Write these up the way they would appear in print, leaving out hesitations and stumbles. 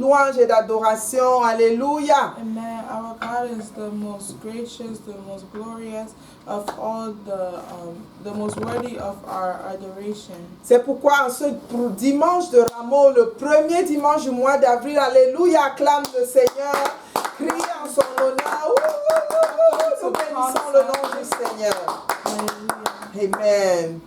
louange et d'adoration. Alléluia. Amen. Our God is the most gracious, the most glorious of all the most worthy of our adoration. C'est pourquoi en ce dimanche de Rameau, le premier dimanche du mois d'avril, alléluia, acclame le Seigneur, crie en son honneur. Nous bénissons le nom du Seigneur. Hallelujah. Amen.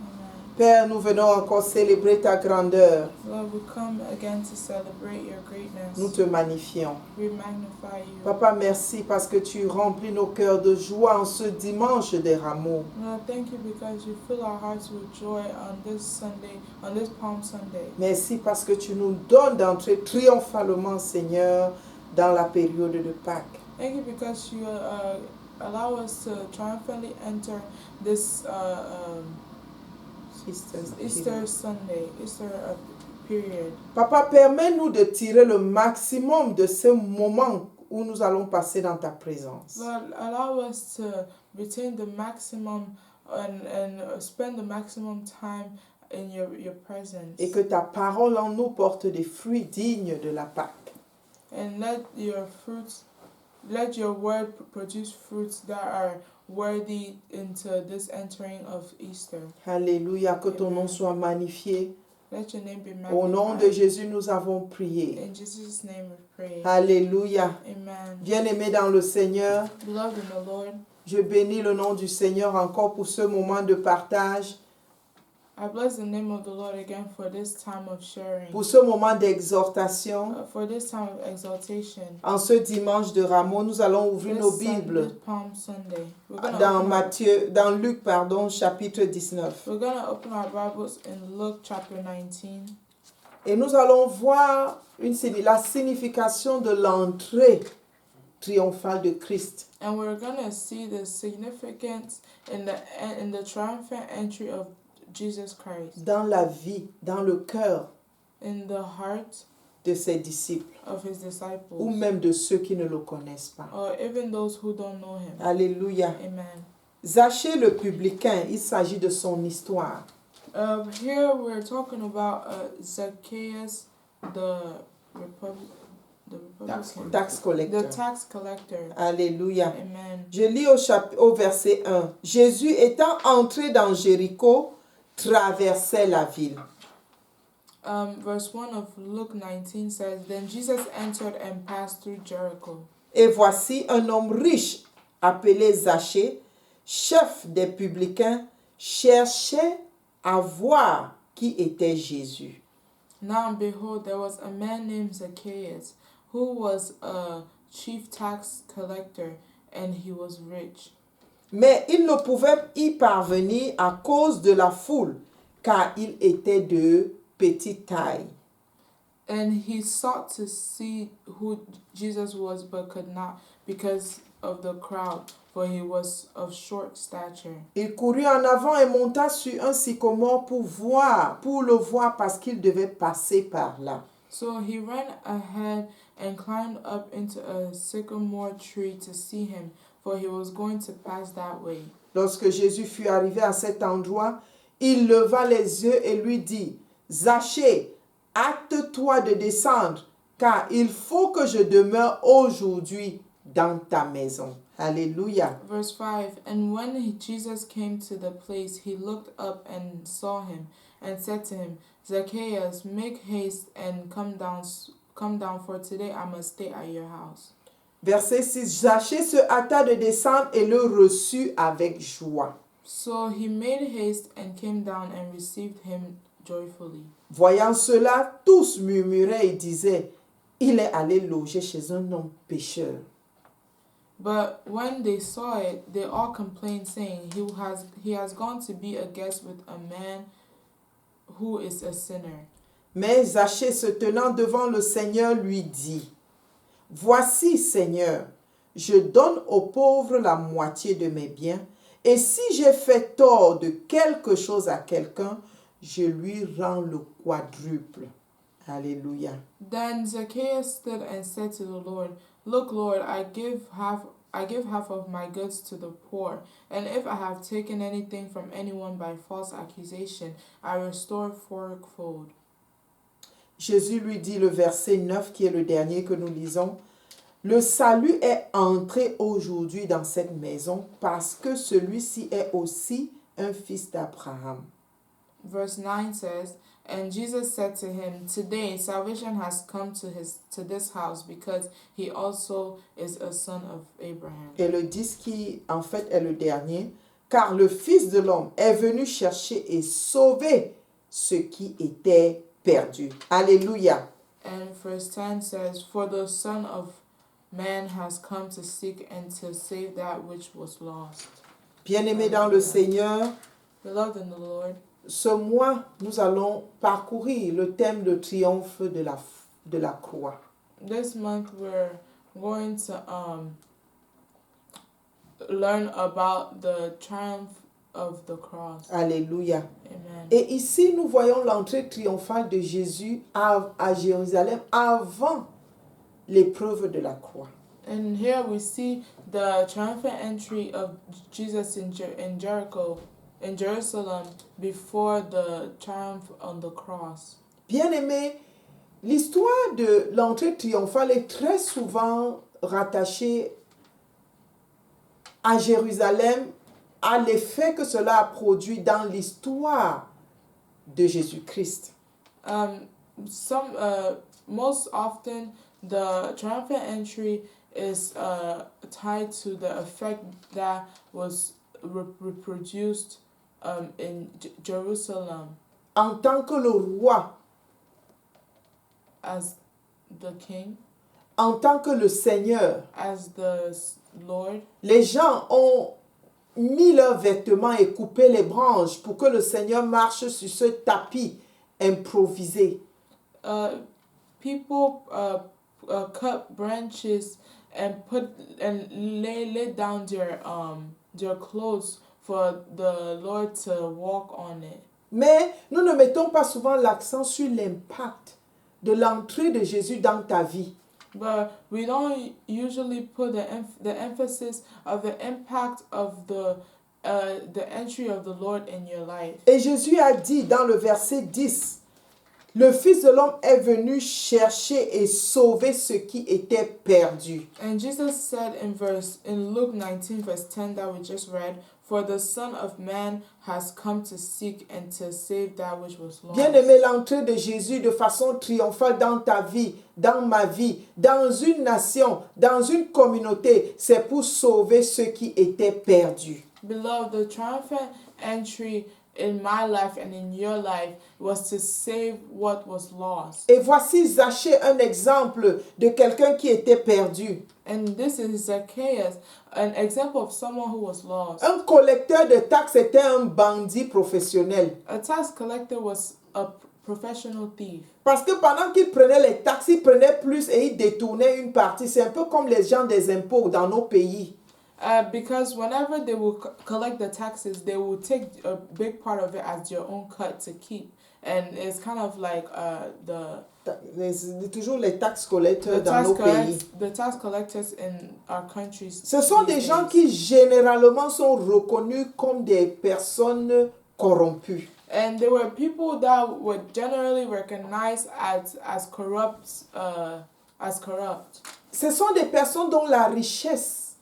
Père, nous venons encore célébrer ta grandeur. Lord, we come again to celebrate your greatness. Nous te magnifions. We magnify you. Papa, merci parce que tu remplis nos cœurs de joie en ce dimanche des Rameaux. Lord, thank you because you fill our hearts with joy on this Sunday, on this Palm Sunday. Merci parce que tu nous donnes d'entrer triomphalement, Seigneur, dans la période de Pâques. Thank you because you allow us to triumphantly enter this Easter Sunday, Easter period. Papa, permets-nous de tirer le maximum de ce moment où nous allons passer dans ta présence. Lord, allow us to retain the maximum and spend the maximum time in your presence. Et que ta parole en nous porte des fruits dignes de la Pâque. And let your word produce fruits that are worthy into this entering of Easter. Alléluia, que ton nom soit magnifié. Let your name be magnified. Au nom de Jésus, nous avons prié. In Jesus' name we pray. Alléluia. Amen. Bien-aimés dans le Seigneur, Beloved in the Lord, je bénis le nom du Seigneur encore pour ce moment de partage, I bless the name of the Lord again for this time of sharing, pour ce moment d'exhortation. for this time of exaltation. En ce dimanche de Rameau, nous allons ouvrir nos Bibles This Palm Sunday. We're dans Luc, chapitre 19. going to open our Bibles in Luke chapter 19. Et nous allons voir la signification de l'entrée triomphale de Christ. And we're going to see the significance in the triumphant entry of Jesus Christ Dans la vie, dans le cœur in the heart de ses disciples, of his disciples, ou même de ceux qui ne le connaissent pas. or even those who don't know him. Alléluia. Amen. Zachée le publicain, il s'agit de son histoire. Here we're talking about Zacchaeus, the Republican, Tax collector. the tax collector. Alléluia. Amen. Je lis au verset 1. Jésus étant entré dans Jéricho, traversait la ville. Verse 1 of Luke 19 says, Then Jesus entered and passed through Jericho. Et voici un homme riche, appelé Zachée, chef des publicains, cherchait à voir qui était Jésus. Now behold, there was a man named Zacchaeus, who was a chief tax collector, and he was rich. Mais il ne pouvait y parvenir à cause de la foule, car il était de petite taille. And he sought to see who Jesus was, but could not because of the crowd, for he was of short stature. Il courut en avant et monta sur un sycomore pour le voir parce qu'il devait passer par là. So he ran ahead and climbed up into a sycamore tree to see him, for he was going to pass that way. Lorsque Jésus fut arrivé à cet endroit, il leva les yeux et lui dit, Zachée, hâte-toi de descendre, car il faut que je demeure aujourd'hui dans ta maison. Alléluia. Verse 5, And when Jesus came to the place, he looked up and saw him, and said to him, Zacchaeus, make haste and come down, for today I must stay at your house. Verset 6, Zachée se hâta de descendre et le reçut avec joie. So he made haste and came down and received him joyfully. Voyant cela, tous murmuraient et disaient, il est allé loger chez un homme pécheur. But when they saw it, they all complained, saying, He has gone to be a guest with a man who is a sinner. Mais Zachée, se tenant devant le Seigneur, lui dit, Voici, Seigneur, je donne aux pauvres la moitié de mes biens, et si j'ai fait tort de quelque chose à quelqu'un, je lui rends le quadruple. Alléluia. Then Zacchaeus stood and said to the Lord, Look, Lord, I give half of my goods to the poor, and if I have taken anything from anyone by false accusation, I restore fourfold. Jésus lui dit, le verset 9 qui est le dernier que nous lisons, le salut est entré aujourd'hui dans cette maison parce que celui-ci est aussi un fils d'Abraham. Verse 9 says, and Jesus said to him, today salvation has come to this house because he also is a son of Abraham. Et le 10 qui en fait est le dernier, car le Fils de l'homme est venu chercher et sauver ce qui était perdu. Alléluia. And verse 10 says, for the Son of Man has come to seek and to save that which was lost. Bien-aimés dans le Seigneur, Beloved in the Lord, ce mois, nous allons parcourir le thème de triomphe de la croix. this month we're going to learn about the triumph of the cross. Alléluia. Amen. Et ici, nous voyons l'entrée triomphale de Jésus à Jérusalem avant l'épreuve de la croix. And here we see the triumphant entry of Jesus in Jerusalem before the triumph on the cross. Bien-aimés, l'histoire de l'entrée triomphale est très souvent rattachée à Jérusalem, à l'effet que cela a produit dans l'histoire de Jésus-Christ. Most often, the triumphant entry is tied to the effect that was reproduced in Jerusalem En tant que le roi, as the king, en tant que le Seigneur, as the Lord. les gens ont mis leurs vêtements et coupé les branches pour que le Seigneur marche sur ce tapis improvisé. People cut branches and lay down their clothes for the Lord to walk on it. Mais nous ne mettons pas souvent l'accent sur l'impact de l'entrée de Jésus dans ta vie. But we don't usually put the emphasis of the impact of the entry of the Lord in your life. Et Jésus a dit dans le verset 10, le Fils de l'homme est venu chercher et sauver ce qui était perdu. And Jesus said in Luke 19 verse 10 that we just read, for the Son of Man has come to seek and to save that which was lost. Bien-aimé, l'entrée de Jésus de façon triomphale dans ta vie, dans ma vie, dans une nation, dans une communauté, c'est pour sauver ce qui était perdu. Beloved, the triumphant entry in my life and in your life was to save what was lost. Et voici Zachée, un exemple de quelqu'un qui était perdu. And this is Zacchaeus, an example of someone who was lost. Un collecteur de taxes était un bandit professionnel. A tax collector was a professional thief. Parce que pendant qu'il prenait les taxes, il prenait plus et il détournait une partie. C'est un peu comme les gens des impôts dans nos pays. Because whenever they will collect the taxes, they will take a big part of it as your own cut to keep. And it's kind of like Toujours les taxes collecteurs dans nos pays. The tax collectors in our countries. Ce sont des gens qui généralement sont reconnus comme des personnes corrompues. And there were people that were generally recognized as corrupt. Ce sont des personnes dont la richesse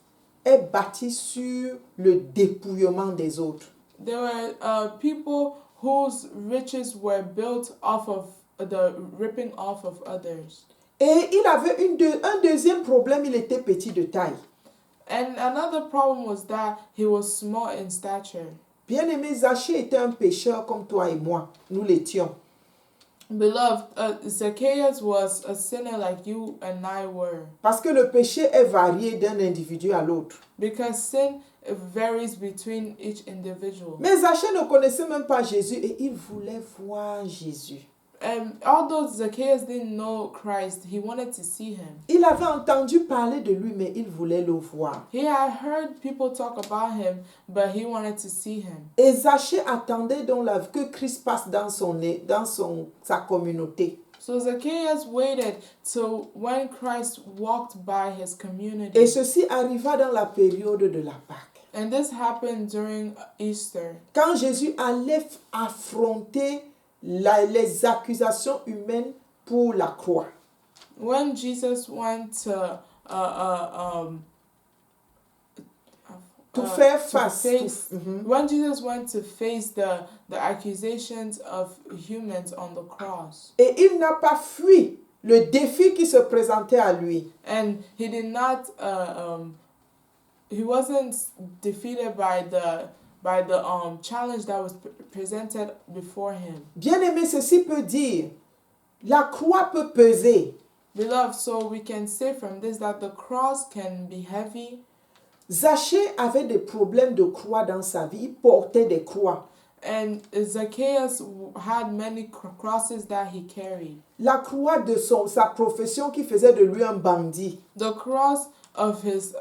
est bâtie sur le dépouillement des autres. There were people whose riches were built off of the ripping off of others. Et il avait un deuxième problème, il était petit de taille. And another problem was that he was small in stature. Bien-aimé, Zachée était un pécheur comme toi et moi. Nous l'étions. Beloved, Zacchaeus was a sinner like you and I were. Parce que le péché est varié d'un individu à l'autre. Because sin varies between each individual. Mais Zachée ne connaissait même pas Jésus et il voulait voir Jésus. Although Zacchaeus didn't know Christ, he wanted to see him. Il avait entendu parler de lui, mais il voulait le voir. He had heard people talk about him, but he wanted to see him. Et Zachée attendait donc que Christ passe dans sa communauté. So Zacchaeus waited till when Christ walked by his community. Et ceci arriva dans la période de la Pâque. And this happened during Easter. Quand Jésus allait affronter les accusations humaines pour la croix. When Jesus went To faire to face. face, Mhm. when Jesus went to face the accusations of humans on the cross, Et il n'a pas fui le défi qui se présentait à lui. and he did not, he wasn't defeated by the challenge that was presented before him. Bien-aimé, ceci peut dire, la croix peut peser. Beloved, so we can say from this that the cross can be heavy. Zachée avait des problèmes de croix dans sa vie. Il portait des croix. And Zacchaeus had many crosses that he carried. La croix de sa profession qui faisait de lui un bandit. The cross of his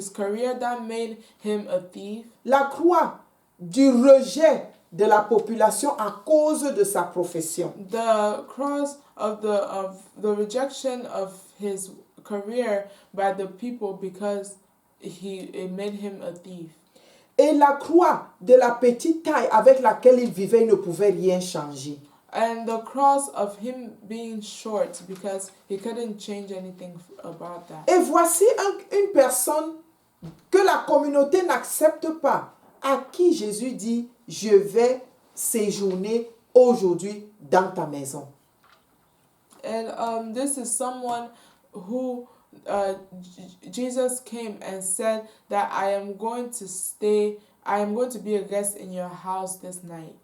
career that made him a thief. La croix du rejet de la population à cause de sa profession. The cross of the rejection of his career by the people because it made him a thief. Et la croix de la petite taille avec laquelle il vivait, il ne pouvait rien changer. And the cross of him being short because he couldn't change anything about that. Et voici une personne que la communauté n'accepte pas, à qui Jésus dit, je vais séjourner aujourd'hui dans ta maison. And this is someone who Jesus came and said that I am going to be a guest in your house this night.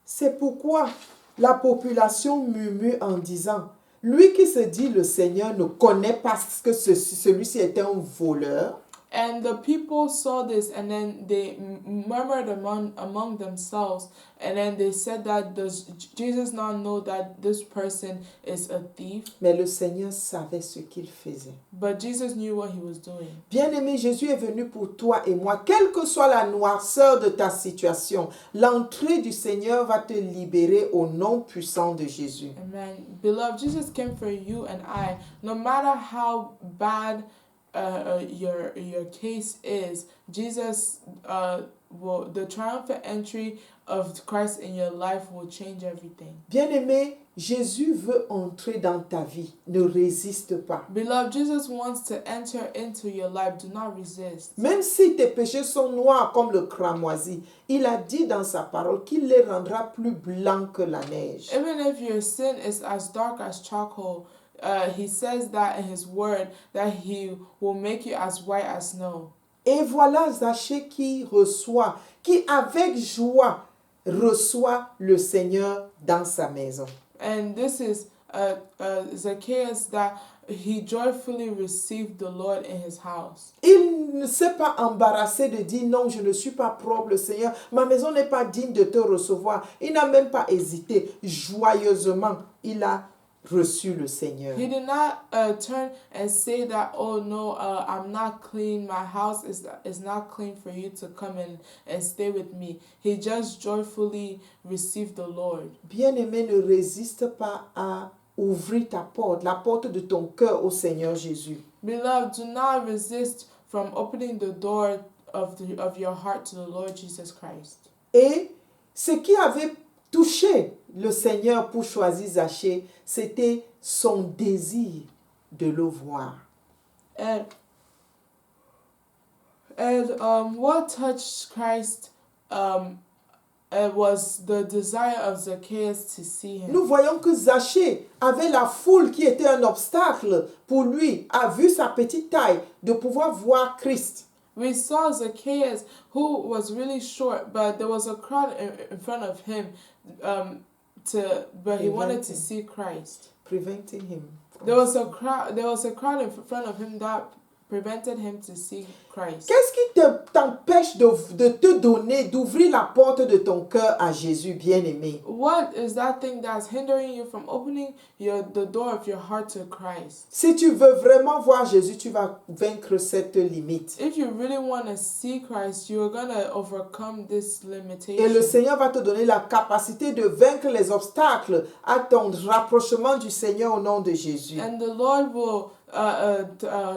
C'est pourquoi la population murmure en disant, lui qui se dit le Seigneur ne connaît pas que celui-ci était un voleur. And the people saw this and then they murmured among themselves, and then they said that does Jesus not know that this person is a thief? Mais le Seigneur savait ce qu'il faisait. But Jesus knew what he was doing. Bien-aimé, Jésus est venu pour toi et moi. Quelle que soit la noirceur de ta situation, l'entrée du Seigneur va te libérer au nom puissant de Jésus. Amen. Beloved, Jesus came for you and I. No matter how bad your case is, Jesus the triumphant entry of Christ in your life will change everything. Bien-aimé, Jésus veut entrer dans ta vie. Ne résiste pas. Beloved, Jesus wants to enter into your life. Do not resist. Même si tes péchés sont noirs comme le cramoisi, il a dit dans sa parole qu'il les rendra plus blancs que la neige. Even if your sin is as dark as charcoal, he says that in his word that he will make you as white as snow. Et voilà Zachée qui avec joie reçoit le Seigneur dans sa maison. And this is Zacchaeus that he joyfully received the Lord in his house. Il ne s'est pas embarrassé de dire non, je ne suis pas propre, le Seigneur. Ma maison n'est pas digne de te recevoir. Il n'a même pas hésité. Joyeusement, il a reçu le Seigneur. He did not turn and say that, oh no, I'm not clean. My house is not clean for you to come and stay with me. He just joyfully received the Lord. Bien-aimé, ne résiste pas à ouvrir ta porte, la porte de ton cœur au Seigneur Jésus. Beloved, do not resist from opening the door of your heart to the Lord Jesus Christ. Et ce qui avait touché le Seigneur pour choisir Zachée, c'était son désir de le voir. And what touched Christ was the desire of Zacchaeus to see him. Nous voyons que Zachée avait la foule qui était un obstacle pour lui, a vu sa petite taille, de pouvoir voir Christ. We saw Zacchaeus, who was really short, but there was a crowd in front of him, but he wanted to see Christ. Preventing him. There was a crowd in front of him that prevented him to see Christ. Qu'est-ce qui t'empêche de te donner, d'ouvrir la porte de ton cœur à Jésus, bien-aimé? What is that thing that's hindering you from opening the door of your heart to Christ? Si tu veux vraiment voir Jésus, tu vas vaincre cette limite. If you really want to see Christ, you're going to overcome this limitation. Et le Seigneur va te donner la capacité de vaincre les obstacles à ton rapprochement du Seigneur au nom de Jésus. And the Lord will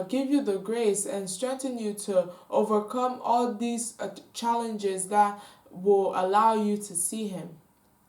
give you the grace and strengthen you to overcome all these challenges that will allow you to see him.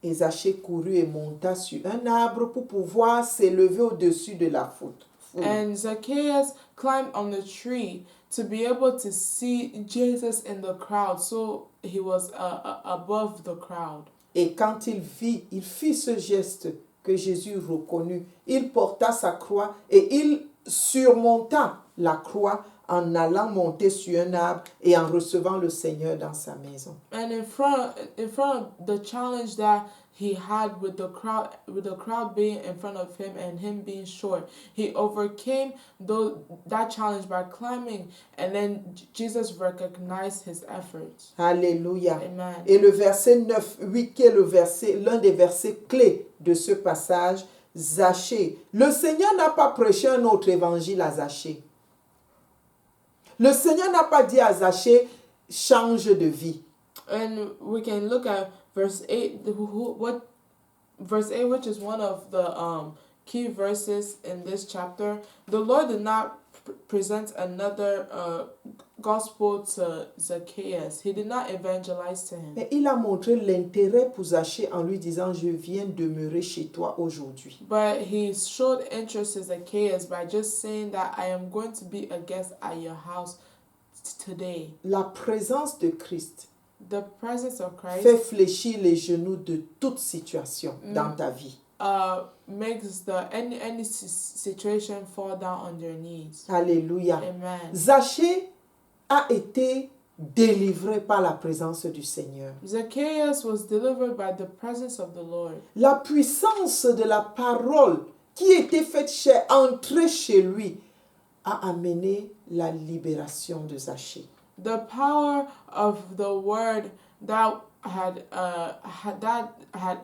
Et Zachée courut et monta sur un arbre pour pouvoir s'élever au-dessus de la foule. And Zacchaeus climbed on the tree to be able to see Jesus in the crowd, so he was above the crowd. Et quand il fit ce geste que Jésus reconnut. Il porta sa croix et il surmonta la croix en allant monter sur un arbre et en recevant le Seigneur dans sa maison. And in front of the challenge that he had with the crowd being in front of him and him being short, he overcame that challenge by climbing, and then Jesus recognized his efforts. Alléluia. Amen. Et le verset 9, 8, qui est l'un des versets clés de ce passage, Zachée. Le Seigneur n'a pas prêché un autre évangile à Zachée. Le Seigneur n'a pas dit à Zachée, change de vie. And we can look at verse 8, verse 8, which is one of the key verses in this chapter. The Lord did not present another gospel to Zacchaeus. He did not evangelize to him. Mais il a montré l'intérêt pour Zachée en lui disant, je viens demeurer chez toi aujourd'hui. But he showed interest in Zacchaeus by just saying that I am going to be a guest at your house today. La présence de Christ The presence of Christ fait fléchir les genoux de toute situation dans ta vie. makes any situation fall down on their knees. Alléluia. Amen. Zachée a été délivré par la présence du Seigneur. Zacchaeus was delivered by the presence of the Lord. La puissance de la parole qui était faite chair, entrée chez lui, a amené la libération de Zachée. The power of the word that had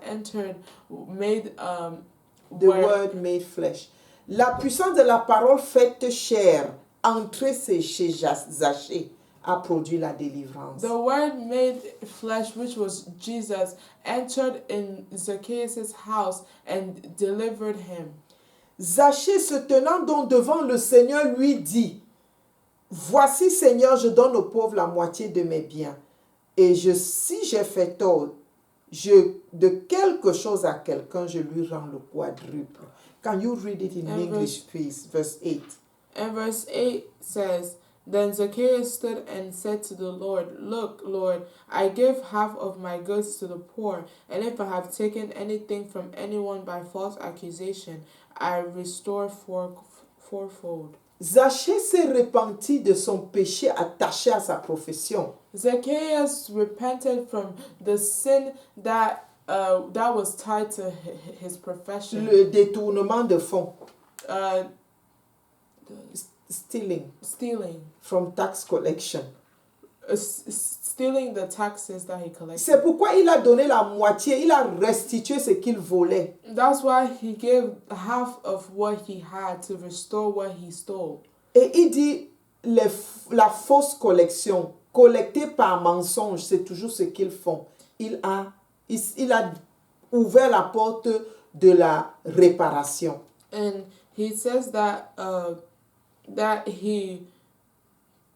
entered made The word made flesh. La puissance de la parole faite chair, entrée chez Zachée, a produit la délivrance. The word made flesh, which was Jesus, entered in Zacchaeus' house and delivered him. Zachée, se tenant donc devant le Seigneur, lui dit, voici, Seigneur, je donne aux pauvres la moitié de mes biens. Et si j'ai fait tort, de quelque chose à quelqu'un, je lui rends le quadruple. Can you read it in English, please? Verse 8. And verse 8 says, Then Zacchaeus stood and said to the Lord, Look, Lord, I give half of my goods to the poor, and if I have taken anything from anyone by false accusation, I restore fourfold. Zachée s'est repenti de son péché attaché à sa profession. Zacchaeus repented from the sin that was tied to his profession. Le détournement de fonds. Uh, Stealing from tax collection. Stealing the taxes that he collected. C'est pourquoi il a donné la moitié, il a restitué ce qu'il volait. That's why he gave half of what he had to restore what he stole. Et il dit, la fausse collection, collectée par mensonge, c'est toujours ce qu'ils font. Il a ouvert la porte de la réparation. And he says that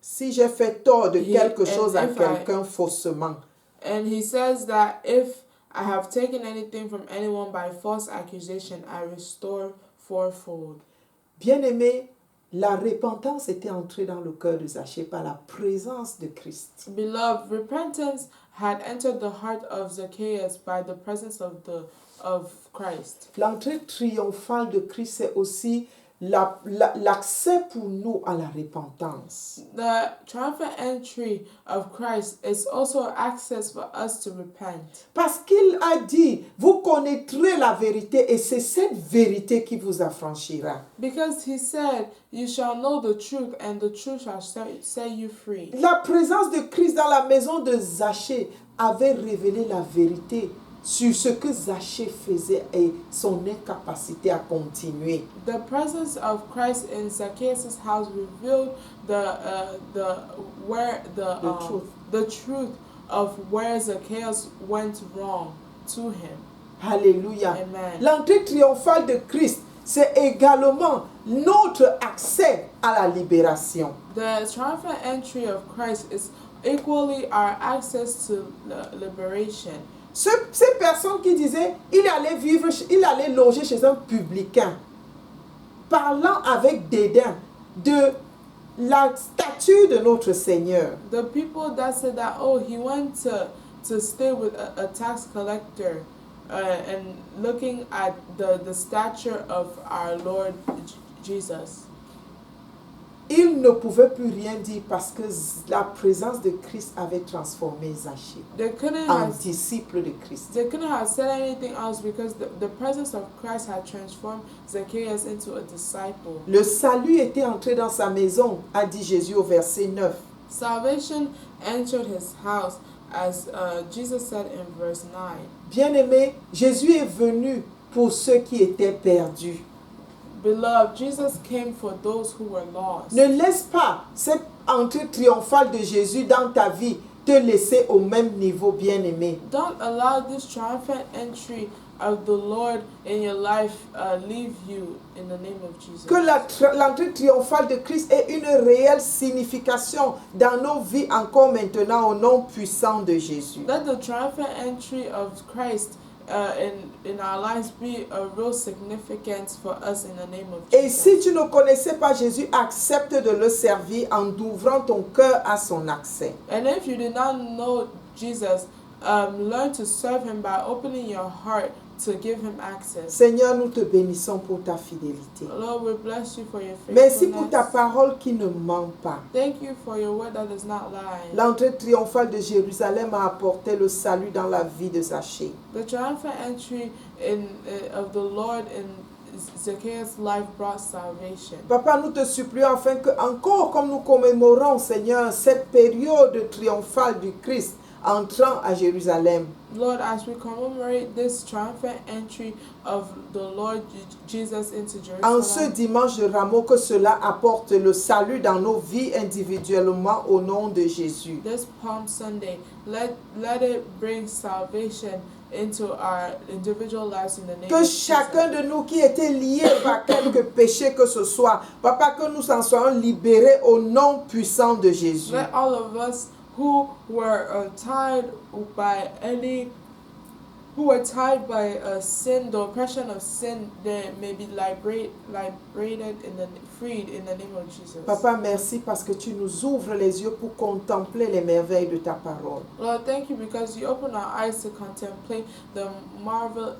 si j'ai fait tort de quelque chose à quelqu'un faussement. And he says that if I have taken anything from anyone by false accusation, I restore fourfold. Bien-aimé, la repentance était entrée dans le cœur de Zachée par la présence de Christ. Beloved, repentance had entered the heart of Zacchaeus by the presence of Christ. L'entrée triomphale de Christ, c'est aussi l'accès pour nous à la repentance. The triumphant entry of Christ is also access for us to repent. Parce qu'il a dit, vous connaîtrez la vérité et c'est cette vérité qui vous affranchira. Because he said, you shall know the truth and the truth shall set you free. La présence de Christ dans la maison de Zachée avait révélé la vérité sur ce que Zachée faisait et son incapacité à continuer. The presence of Christ in Zacchaeus' house revealed the truth of where Zacchaeus went wrong to him. Alléluia. Amen. L'entrée triomphale de Christ, c'est également notre accès à la libération. The triumphant entry of Christ is equally our access to liberation. Ces personnes qui disaient, il allait loger chez un publicain, parlant avec dédain de la stature de notre Seigneur. The people that said that, oh, he went to stay with a tax collector, and looking at the stature of our Lord Jesus. Ils ne pouvaient plus rien dire parce que la présence de Christ avait transformé Zachée en disciple de Christ. They couldn't have said anything else because the presence of Christ had transformed Zacchaeus into a disciple. Le salut était entré dans sa maison, a dit Jésus au verset 9. Salvation entered his house, as Jesus said in verse 9. Bien-aimé, Jésus est venu pour ceux qui étaient perdus. Beloved, Jesus came for those who were lost. Ne laisse pas cette entrée triomphale de Jésus dans ta vie te laisser au même niveau, bien-aimé. Don't allow this triumphant entry of the Lord in your life leave you in the name of Jesus. Que l'entrée triomphale de Christ ait une réelle signification dans nos vies encore maintenant au nom puissant de Jésus. Let the triumphant entry of Christ in our lives be a real significance for us in the name of Jesus. Et si tu ne connaissais pas Jésus, accepte de le servir en ouvrant ton cœur à son accès. And if you did not know Jesus, learn to serve him by opening your heart to give him access. Seigneur, nous te bénissons pour ta fidélité. Lord, we bless you for your Merci pour ta faithfulness. parole qui ne ment pas. Thank you for your word that does not lie. L'entrée triomphale de Jérusalem a apporté le salut dans la vie de Zachée. The triumphant entry of the Lord in Zacchaeus' life brought salvation. Papa, nous te supplions afin que, encore comme nous commémorons, Seigneur, cette période triomphale du Christ entrant à Jérusalem, Lord, as we commemorate this triumphant entry of the Lord Jesus into en ce Jerusalem, dimanche de Rameau, que cela apporte le salut dans nos vies individuellement au nom de Jésus. this Palm Sunday, let it bring salvation into our individual lives in the name Que of chacun Jesus. de nous qui était lié par quelque péché que ce soit, Papa, que nous en soyons libérés au nom puissant de Jésus. Let all of us who were tied by sin, the oppression of sin, they may be liberated freed in the name of Jesus. Papa, merci parce que tu nous ouvres les yeux pour contempler les merveilles de ta parole. Lord, thank you because you open our eyes to contemplate the marvels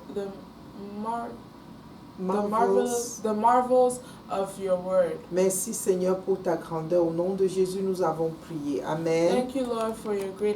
of your word. Merci Seigneur pour ta grandeur. Au nom de Jésus, nous avons prié. Amen. Thank you, Lord, for your great